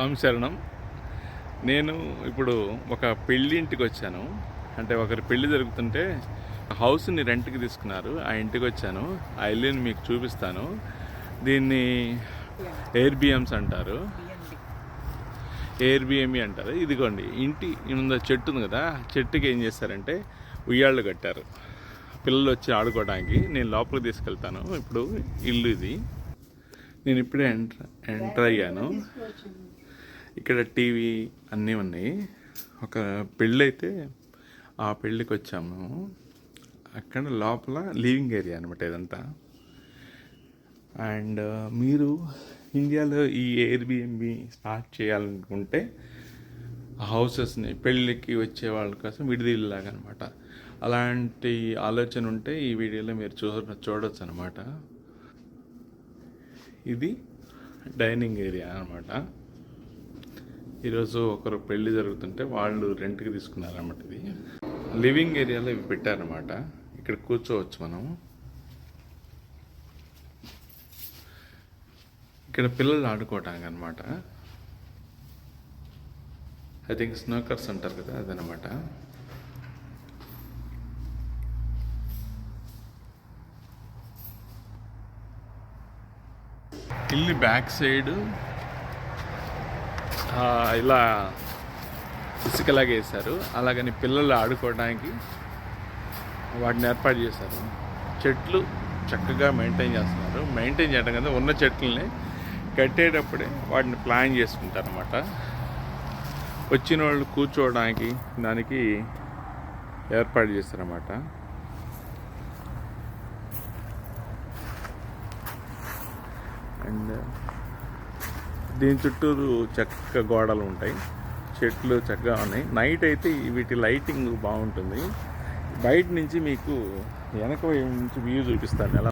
స్వామి శరణం. నేను ఇప్పుడు ఒక పెళ్ళింటికి వచ్చాను. అంటే ఒకరి పెళ్ళి జరుగుతుంటే హౌస్ని రెంట్కి తీసుకున్నారు. ఆ ఇంటికి వచ్చాను. ఆ ఇల్లుని మీకు చూపిస్తాను. దీన్ని ఎయిర్బిఎమ్స్ అంటారు, ఎయిర్బిఎంఈ అంటారు. ఇదిగోండి, ఇంటి ముందు చెట్టు ఉంది కదా, చెట్టుకి ఏం చేస్తారంటే ఉయ్యాళ్ళు కట్టారు పిల్లలు వచ్చి ఆడుకోవడానికి. నేను లోపలికి తీసుకెళ్తాను. ఇప్పుడు ఇల్లు ఇది. నేను ఇప్పుడే ఎంటర్ అయ్యాను. ఇక్కడ టీవీ అన్నీ ఉన్నాయి. ఒక పెళ్ళి అయితే ఆ పెళ్ళికి వచ్చాము. అక్కడ లోపల లివింగ్ ఏరియా అనమాట ఇదంతా. అండ్ మీరు ఇండియాలో ఈ ఎయిర్బిఎన్బి స్టార్ట్ చేయాలనుకుంటే హౌసెస్ని పెళ్ళికి వచ్చే వాళ్ళ కోసం విడిదిల్లాగా అనమాట. అలాంటి ఆలోచన ఉంటే ఈ వీడియోలో మీరు చూడొచ్చు అనమాట. ఇది డైనింగ్ ఏరియా అనమాట. ఈరోజు ఒకరు పెళ్ళి జరుగుతుంటే వాళ్ళు రెంట్కి తీసుకున్నారన్నమాట. ఇది లివింగ్ ఏరియాలో ఇవి పెట్టారన్నమాట. ఇక్కడ కూర్చోవచ్చు మనం. ఇక్కడ పిల్లలు ఆడుకోవటానికి అనమాట. ఐ థింక్ స్నోకర్స్ అంటారు కదా, అదనమాట. ఇల్లు బ్యాక్ సైడ్ ఇలా ఇసుకలాగా వేశారు. అలాగని పిల్లలు ఆడుకోవడానికి వాటిని ఏర్పాటు చేశారు. చెట్లు చక్కగా మెయింటైన్ చేస్తున్నారు. మెయింటైన్ చేయడం కదా, ఉన్న చెట్లని కట్టేటప్పుడే వాటిని ప్లాన్ చేసుకుంటారు అన్నమాట. వచ్చిన వాళ్ళు కూర్చోవడానికి దానికి ఏర్పాటు చేస్తారన్నమాట. అండ్ దీని చుట్టూరు చక్కగా గోడలు ఉంటాయి, చెట్లు చక్కగా ఉన్నాయి. నైట్ అయితే వీటి లైటింగ్ బాగుంటుంది. బయట నుంచి మీకు వెనక వైపు నుంచి వ్యూ చూపిస్తాను ఎలా